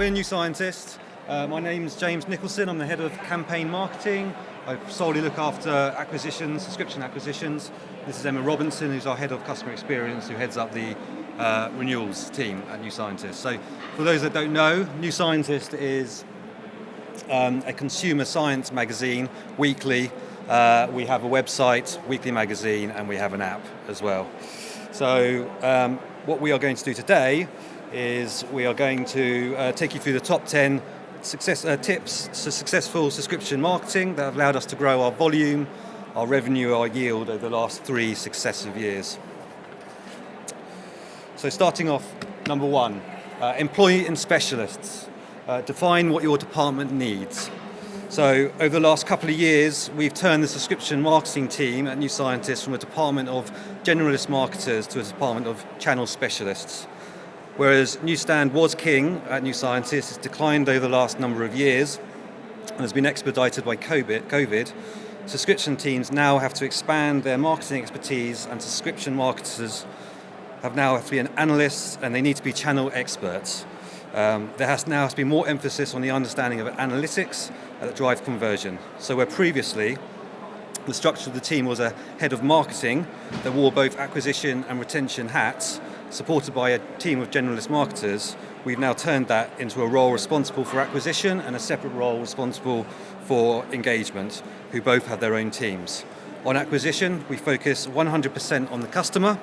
We're New Scientist. My name's James Nicholson. I'm the head of campaign marketing. I solely look after acquisitions, subscription acquisitions. This is Emma Robinson, who's our head of customer experience, who heads up the renewals team at New Scientist. So for those that don't know, New Scientist is a consumer science magazine, weekly. We have a website, weekly magazine, and we have an app as well. So what we are going to do today is we are going to take you through the top 10 tips to successful subscription marketing that have allowed us to grow our volume, our revenue, our yield over the last 3 successive years. So starting off, number 1, employee and specialists. Define what your department needs. So over the last couple of years, we've turned the subscription marketing team at New Scientist from a department of generalist marketers to a department of channel specialists. Whereas Newsstand was king at New Scientist, it's declined over the last number of years and has been expedited by COVID. Subscription teams now have to expand their marketing expertise, and subscription marketers now have to be an analysts, and they need to be channel experts. There has to be more emphasis on the understanding of analytics that drive conversion. So where previously the structure of the team was a head of marketing that wore both acquisition and retention hats, supported by a team of generalist marketers, we've now turned that into a role responsible for acquisition and a separate role responsible for engagement, who both have their own teams. On acquisition, we focus 100% on the customer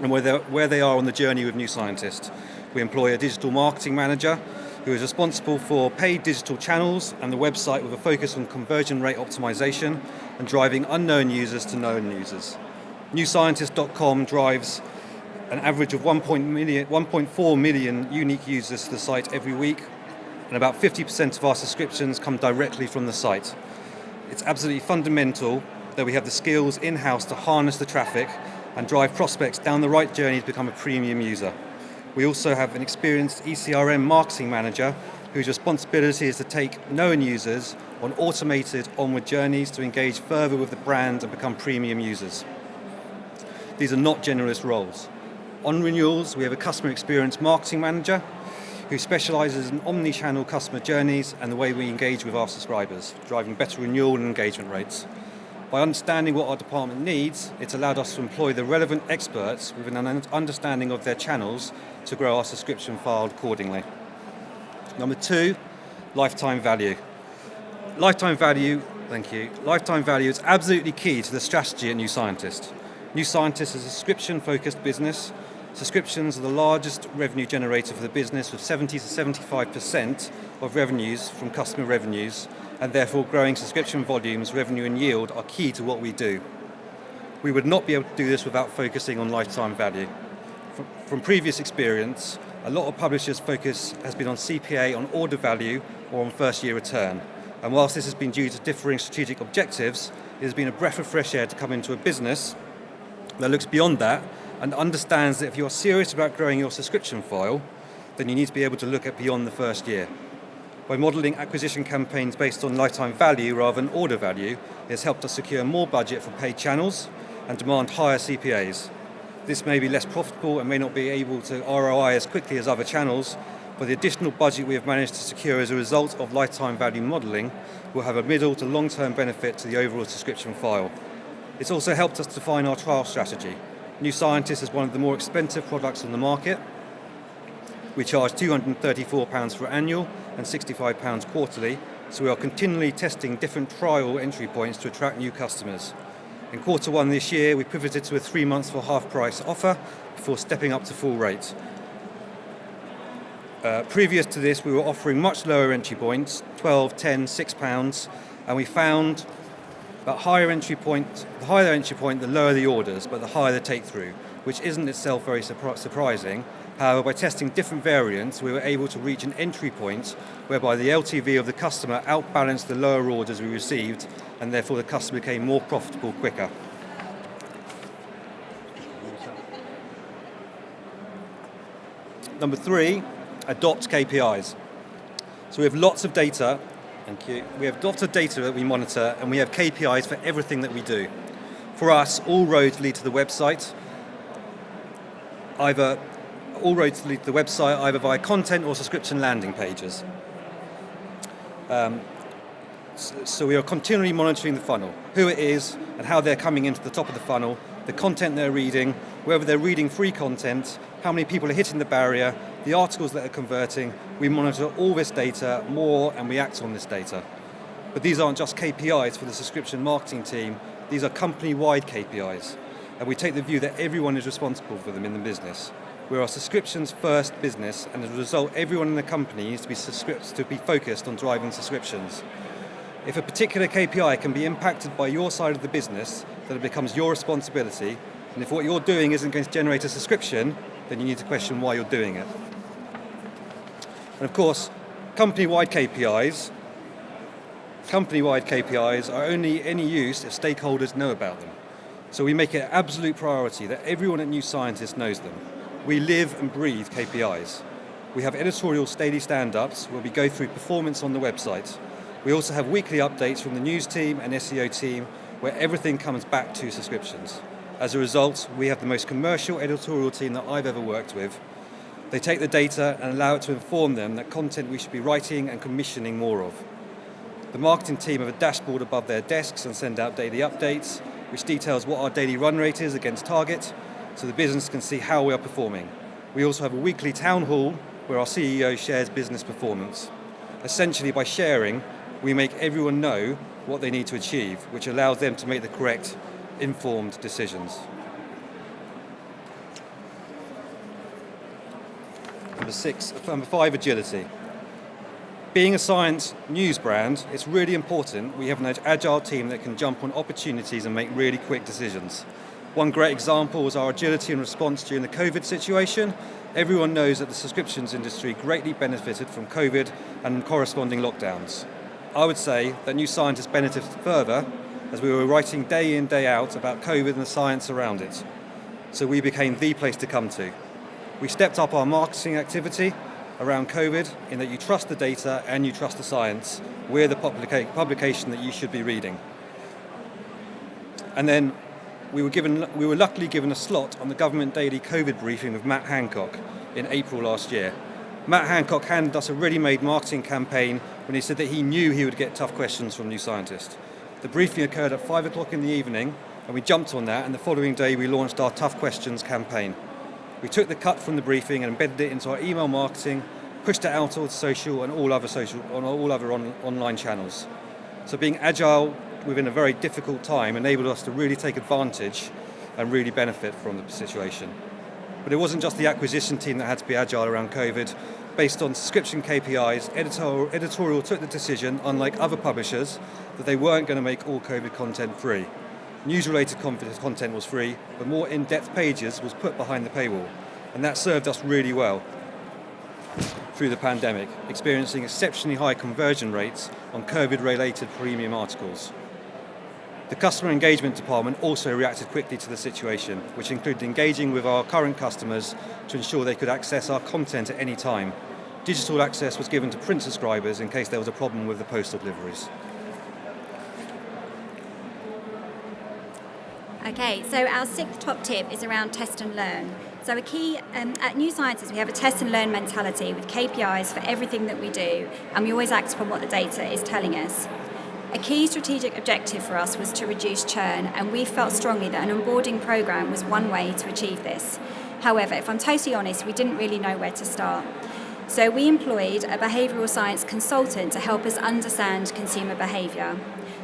and where they are on the journey with New Scientist. We employ a digital marketing manager who is responsible for paid digital channels and the website, with a focus on conversion rate optimization and driving unknown users to known users. NewScientist.com drives an average of 1.4 million unique users to the site every week, and about 50% of our subscriptions come directly from the site. It's absolutely fundamental that we have the skills in-house to harness the traffic and drive prospects down the right journey to become a premium user. We also have an experienced ECRM marketing manager whose responsibility is to take known users on automated onward journeys to engage further with the brand and become premium users. These are not generalist roles. On renewals, we have a customer experience marketing manager who specializes in omni-channel customer journeys and the way we engage with our subscribers, driving better renewal and engagement rates. By understanding what our department needs, it's allowed us to employ the relevant experts with an understanding of their channels to grow our subscription file accordingly. Number 2, lifetime value. Lifetime value is absolutely key to the strategy at New Scientist. New Scientist is a subscription-focused business. Subscriptions are the largest revenue generator for the business, with 70 to 75% of revenues from customer revenues, and therefore growing subscription volumes, revenue and yield are key to what we do. We would not be able to do this without focusing on lifetime value. From previous experience, a lot of publishers' focus has been on CPA, on order value, or on first year return. And whilst this has been due to differing strategic objectives, it has been a breath of fresh air to come into a business that looks beyond that and understands that if you're serious about growing your subscription file, then you need to be able to look at beyond the first year. By modelling acquisition campaigns based on lifetime value rather than order value, it has helped us secure more budget for paid channels and demand higher CPAs. This may be less profitable and may not be able to ROI as quickly as other channels, but the additional budget we have managed to secure as a result of lifetime value modelling will have a middle to long-term benefit to the overall subscription file. It's also helped us define our trial strategy. New Scientist is one of the more expensive products on the market. We charge £234 for annual and £65 quarterly, so we are continually testing different trial entry points to attract new customers. In quarter 1 this year, we pivoted to a 3 months for half price offer before stepping up to full rate. Previous to this, we were offering much lower entry points, £12, £10, £6, and we found the higher the entry point, the lower the orders, but the higher the take-through, which isn't itself very surprising. However, by testing different variants, we were able to reach an entry point whereby the LTV of the customer outbalanced the lower orders we received, and therefore the customer became more profitable quicker. Number 3, adopt KPIs. So we have lots of data. Thank you. We have lots of data that we monitor, and we have KPIs for everything that we do. For us, all roads lead to the website. Either all roads lead to the website either via content or subscription landing pages. So we are continually monitoring the funnel, who it is and how they're coming into the top of the funnel, the content they're reading, whether they're reading free content, how many people are hitting the barrier, the articles that are converting. We monitor all this data more and we act on this data. But these aren't just KPIs for the subscription marketing team, these are company-wide KPIs. And we take the view that everyone is responsible for them in the business. We're a subscriptions first business, and as a result, everyone in the company needs to be focused on driving subscriptions. If a particular KPI can be impacted by your side of the business, then it becomes your responsibility, and if what you're doing isn't going to generate a subscription, then you need to question why you're doing it. And of course, company-wide KPIs are only any use if stakeholders know about them. So we make it an absolute priority that everyone at New Scientist knows them. We live and breathe KPIs. We have editorial daily stand-ups where we go through performance on the website. We also have weekly updates from the news team and SEO team where everything comes back to subscriptions. As a result, we have the most commercial editorial team that I've ever worked with. They take the data and allow it to inform them that content we should be writing and commissioning more of. The marketing team have a dashboard above their desks and send out daily updates, which details what our daily run rate is against target, so the business can see how we are performing. We also have a weekly town hall where our CEO shares business performance. Essentially, by sharing, we make everyone know what they need to achieve, which allows them to make the correct, informed decisions. Number 5, agility. Being a science news brand, it's really important we have an agile team that can jump on opportunities and make really quick decisions. One great example was our agility and response during the COVID situation. Everyone knows that the subscriptions industry greatly benefited from COVID and corresponding lockdowns. I would say that New Scientist benefited further as we were writing day in, day out about COVID and the science around it. So we became the place to come to. We stepped up our marketing activity around COVID in that you trust the data and you trust the science. We're the publication that you should be reading. And then we were luckily given a slot on the government daily COVID briefing with Matt Hancock in April last year. Matt Hancock handed us a ready-made marketing campaign when he said that he knew he would get tough questions from New Scientist. The briefing occurred at 5 o'clock in the evening, and we jumped on that, and the following day we launched our Tough Questions campaign. We took the cut from the briefing and embedded it into our email marketing, pushed it out on social and all other online channels. So being agile within a very difficult time enabled us to really take advantage and really benefit from the situation. But it wasn't just the acquisition team that had to be agile around COVID. Based on subscription KPIs, editorial took the decision, unlike other publishers, that they weren't going to make all COVID content free. News-related content was free, but more in-depth pages was put behind the paywall, and that served us really well through the pandemic, experiencing exceptionally high conversion rates on COVID-related premium articles. The customer engagement department also reacted quickly to the situation, which included engaging with our current customers to ensure they could access our content at any time. Digital access was given to print subscribers in case there was a problem with the postal deliveries. Okay, so our 6th top tip is around test and learn. So a key, at New Scientist, we have a test and learn mentality with KPIs for everything that we do, and we always act upon what the data is telling us. A key strategic objective for us was to reduce churn, and we felt strongly that an onboarding program was one way to achieve this. However, if I'm totally honest, we didn't really know where to start. So we employed a behavioural science consultant to help us understand consumer behaviour.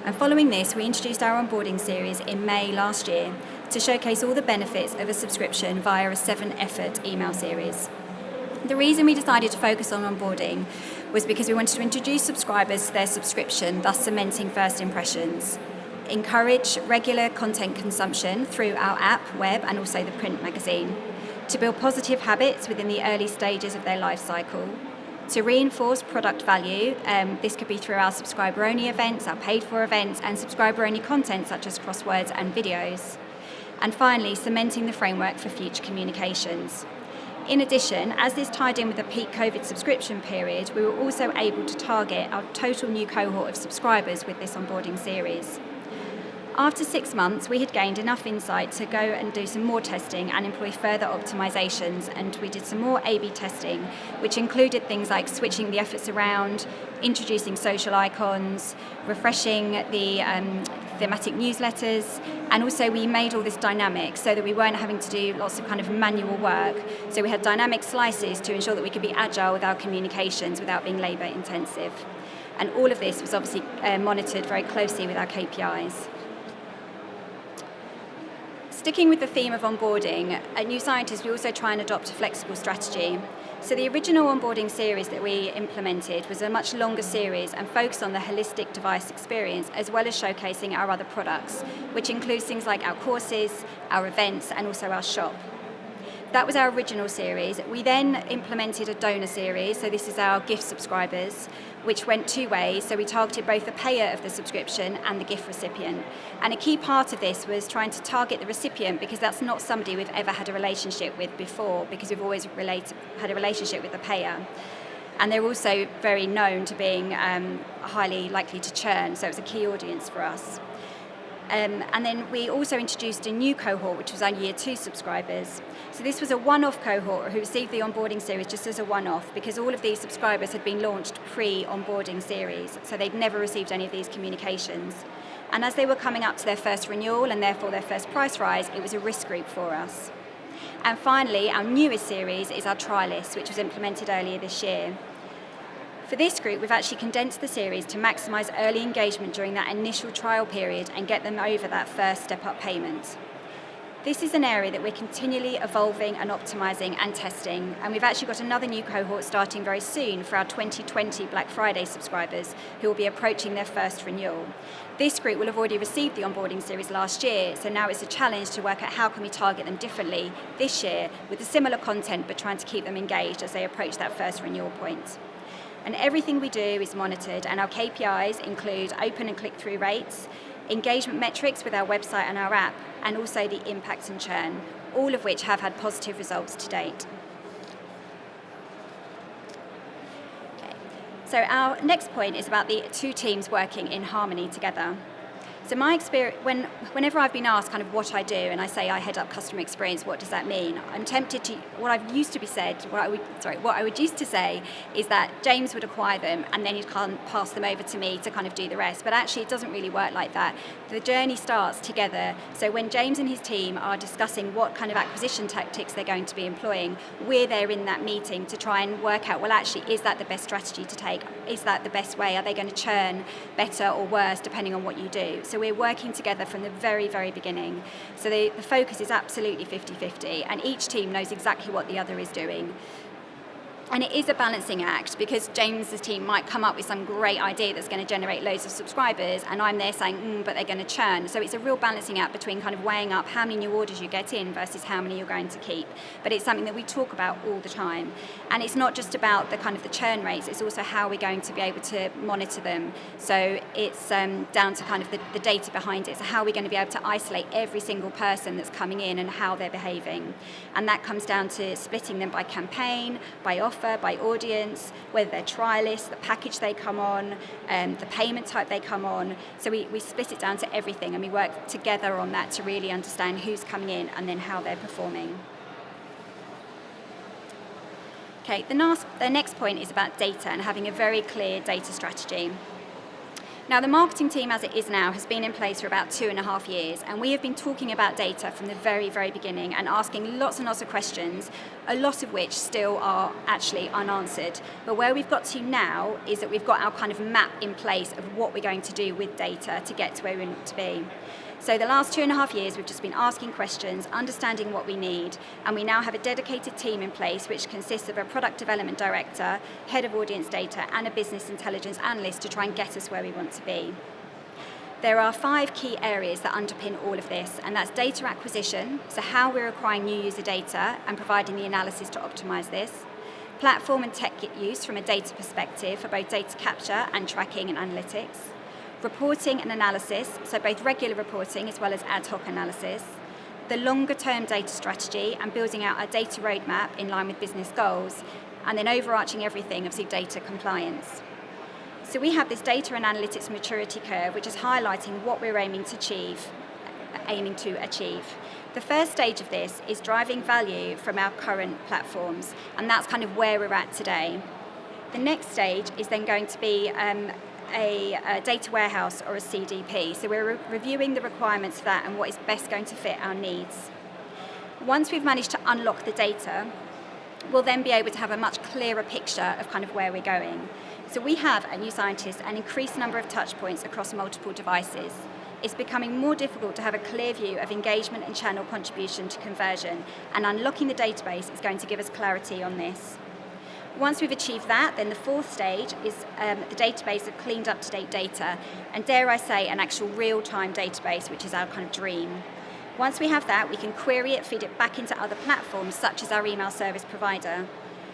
And following this, we introduced our onboarding series in May last year to showcase all the benefits of a subscription via a 7-effort email series. The reason we decided to focus on onboarding was because we wanted to introduce subscribers to their subscription, thus cementing first impressions, encourage regular content consumption through our app, web, and also the print magazine, to build positive habits within the early stages of their life cycle, to reinforce product value. This could be through our subscriber-only events, our paid-for events, and subscriber-only content such as crosswords and videos. And finally, cementing the framework for future communications. In addition, as this tied in with the peak COVID subscription period, we were also able to target our total new cohort of subscribers with this onboarding series. After 6 months, we had gained enough insight to go and do some more testing and employ further optimizations, and we did some more A/B testing, which included things like switching the efforts around, introducing social icons, refreshing the thematic newsletters, and also we made all this dynamic so that we weren't having to do lots of kind of manual work. So we had dynamic slices to ensure that we could be agile with our communications without being labor intensive. And all of this was obviously monitored very closely with our KPIs. Sticking with the theme of onboarding, at New Scientist we also try and adopt a flexible strategy. So the original onboarding series that we implemented was a much longer series and focused on the holistic device experience as well as showcasing our other products, which includes things like our courses, our events, and also our shop. That was our original series. We then implemented a donor series, so this is our gift subscribers, which went two ways. So we targeted both the payer of the subscription and the gift recipient. And a key part of this was trying to target the recipient because that's not somebody we've ever had a relationship with before, because we've always had a relationship with the payer. And they're also very known to being highly likely to churn, so it was a key audience for us. And then we also introduced a new cohort, which was our Year 2 subscribers. So this was a one-off cohort who received the onboarding series just as a one-off because all of these subscribers had been launched pre-onboarding series, so they'd never received any of these communications. And as they were coming up to their first renewal and therefore their first price rise, it was a risk group for us. And finally, our newest series is our trialists, which was implemented earlier this year. For this group, we've actually condensed the series to maximise early engagement during that initial trial period and get them over that first step-up payment. This is an area that we're continually evolving and optimising and testing, and we've actually got another new cohort starting very soon for our 2020 Black Friday subscribers who will be approaching their first renewal. This group will have already received the onboarding series last year, so now it's a challenge to work out how can we target them differently this year with a similar content but trying to keep them engaged as they approach that first renewal point. And everything we do is monitored, and our KPIs include open and click-through rates, engagement metrics with our website and our app, and also the impact and churn, all of which have had positive results to date. Okay. So our next point is about the two teams working in harmony together. So my experience, whenever I've been asked kind of what I do, and I say I head up customer experience, what does that mean? I'm tempted to, what I would used to say is that James would acquire them and then he'd pass them over to me to kind of do the rest. But actually it doesn't really work like that. The journey starts together. So when James and his team are discussing what kind of acquisition tactics they're going to be employing, we're there in that meeting to try and work out, well, actually, is that the best strategy to take? Is that the best way? Are they going to churn better or worse depending on what you do? So we're working together from the very, very beginning. So the focus is absolutely 50-50, and each team knows exactly what the other is doing. And it is a balancing act because James's team might come up with some great idea that's going to generate loads of subscribers, and I'm there saying, but they're going to churn. So it's a real balancing act between kind of weighing up how many new orders you get in versus how many you're going to keep. But it's something that we talk about all the time. And it's not just about the kind of the churn rates, it's also how we're going to be able to monitor them. So it's down to kind of the data behind it. So how are we going to be able to isolate every single person that's coming in and how they're behaving? And that comes down to splitting them by campaign, by offer, by audience, whether they're trialists, the package they come on, the payment type they come on. So we split it down to everything, and we work together on that to really understand who's coming in and then how they're performing. Okay, the next point is about data and having a very clear data strategy. Now, the marketing team, as it is now, has been in place for about 2.5 years, and we have been talking about data from the very, very beginning and asking lots and lots of questions, a lot of which still are actually unanswered. But where we've got to now is that we've got our kind of map in place of what we're going to do with data to get to where we want to be. So the last 2.5 years, we've just been asking questions, understanding what we need, and we now have a dedicated team in place which consists of a product development director, head of audience data, and a business intelligence analyst to try and get us where we want to be. There are 5 key areas that underpin all of this, and that's data acquisition, so how we're acquiring new user data and providing the analysis to optimize this, platform and tech use from a data perspective for both data capture and tracking and analytics, reporting and analysis, so both regular reporting as well as ad hoc analysis, the longer-term data strategy and building out our data roadmap in line with business goals, and then overarching everything, obviously data compliance. So we have this data and analytics maturity curve, which is highlighting what we're aiming to achieve. The first stage of this is driving value from our current platforms, and that's kind of where we're at today. The next stage is then going to be a data warehouse or a CDP. So we're reviewing the requirements for that and what is best going to fit our needs. Once we've managed to unlock the data, we'll then be able to have a much clearer picture of kind of where we're going. So we have at New Scientist an increased number of touch points across multiple devices. It's becoming more difficult to have a clear view of engagement and channel contribution to conversion, and unlocking the database is going to give us clarity on this. Once we've achieved that, then the fourth stage is the database of cleaned up-to-date data, and dare I say, an actual real-time database, which is our kind of dream. Once we have that, we can query it, feed it back into other platforms, such as our email service provider.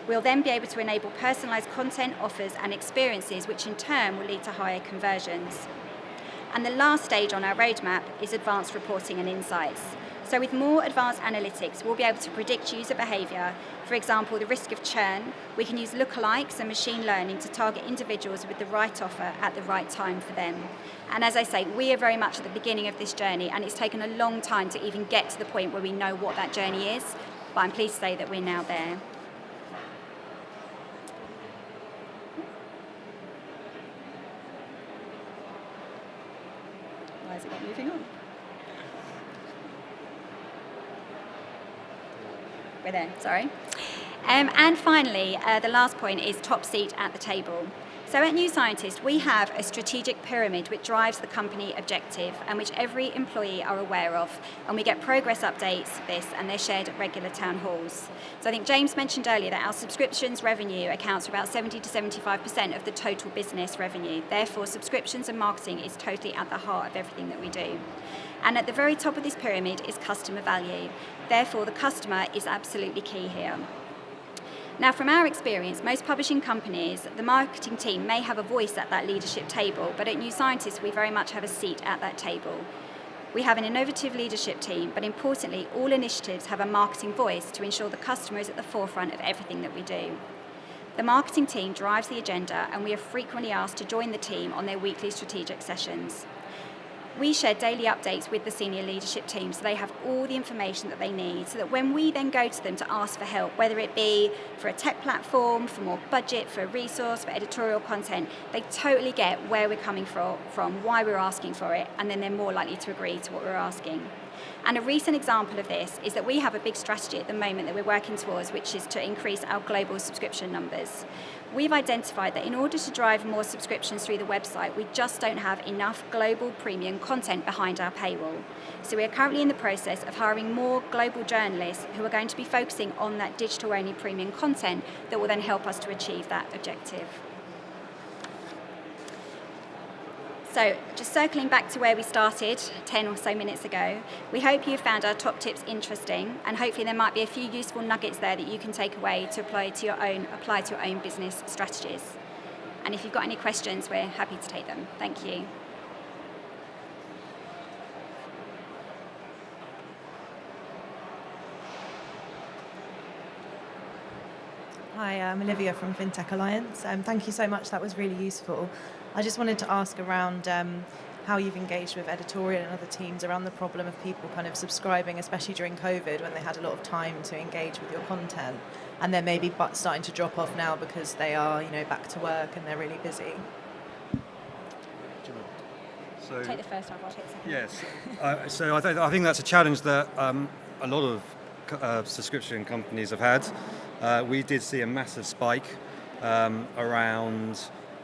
We'll then be able to enable personalised content, offers, and experiences, which in turn will lead to higher conversions. And the last stage on our roadmap is advanced reporting and insights. So with more advanced analytics, we'll be able to predict user behaviour. For example, the risk of churn. We can use lookalikes and machine learning to target individuals with the right offer at the right time for them. And as I say, we are very much at the beginning of this journey, and it's taken a long time to even get to the point where we know what that journey is, but I'm pleased to say that we're now there. Why is it not moving on? We're there, sorry. And finally, the last point is top seat at the table. So at New Scientist, we have a strategic pyramid which drives the company objective and which every employee are aware of. And we get progress updates for this, and they're shared at regular town halls. So I think James mentioned earlier that our subscriptions revenue accounts for about 70 to 75% of the total business revenue. Therefore, subscriptions and marketing is totally at the heart of everything that we do. And at the very top of this pyramid is customer value. Therefore, the customer is absolutely key here. Now, from our experience, most publishing companies, the marketing team may have a voice at that leadership table, but at New Scientist, we very much have a seat at that table. We have an innovative leadership team, but importantly, all initiatives have a marketing voice to ensure the customer is at the forefront of everything that we do. The marketing team drives the agenda, and we are frequently asked to join the team on their weekly strategic sessions. We share daily updates with the senior leadership team, so they have all the information that they need, so that when we then go to them to ask for help, whether it be for a tech platform, for more budget, for a resource, for editorial content, they totally get where we're coming from, why we're asking for it, and then they're more likely to agree to what we're asking. And a recent example of this is that we have a big strategy at the moment that we're working towards, which is to increase our global subscription numbers. We've identified that in order to drive more subscriptions through the website, we just don't have enough global premium content behind our paywall. So we are currently in the process of hiring more global journalists who are going to be focusing on that digital-only premium content that will then help us to achieve that objective. So just circling back to where we started 10 or so minutes ago, we hope you found our top tips interesting, and hopefully there might be a few useful nuggets there that you can take away to apply to your own business strategies. And if you've got any questions, we're happy to take them. Thank you. Hi, I'm Olivia from FinTech Alliance. Thank you so much, that was really useful. I just wanted to ask around how you've engaged with editorial and other teams around the problem of people kind of subscribing, especially during COVID when they had a lot of time to engage with your content, and then maybe starting to drop off now because they are, back to work and they're really busy. So, take the first half, I'll take the second. Yes. So I think that's a challenge that a lot of subscription companies have had. We did see a massive spike around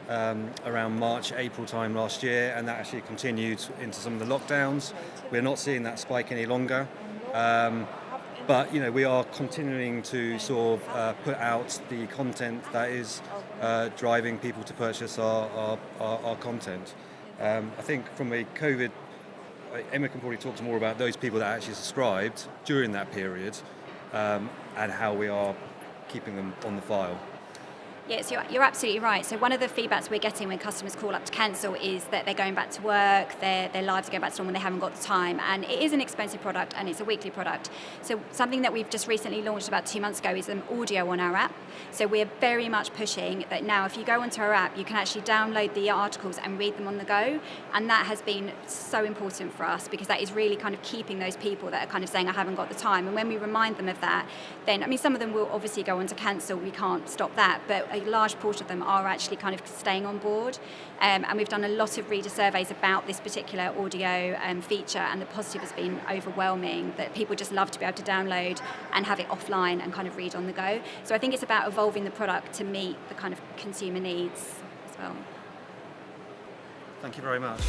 March, April time last year, and that actually continued into some of the lockdowns. We're not seeing that spike any longer. But we are continuing to sort of put out the content that is driving people to purchase our content. I think from a COVID, Emma can probably talk more about those people that actually subscribed during that period and how we are keeping them on the file. Yes, you're absolutely right. So one of the feedbacks we're getting when customers call up to cancel is that they're going back to work, their lives are going back to normal, they haven't got the time. And it is an expensive product and it's a weekly product. So something that we've just recently launched about 2 months ago is an audio on our app. So we're very much pushing that now if you go onto our app, you can actually download the articles and read them on the go. And that has been so important for us because that is really kind of keeping those people that are kind of saying, I haven't got the time. And when we remind them of that, then, I mean, some of them will obviously go on to cancel, we can't stop that, but a large portion of them are actually kind of staying on board. And we've done a lot of reader surveys about this particular audio feature, and the positive has been overwhelming, that people just love to be able to download and have it offline and kind of read on the go. So I think it's about evolving the product to meet the kind of consumer needs as well. Thank you very much.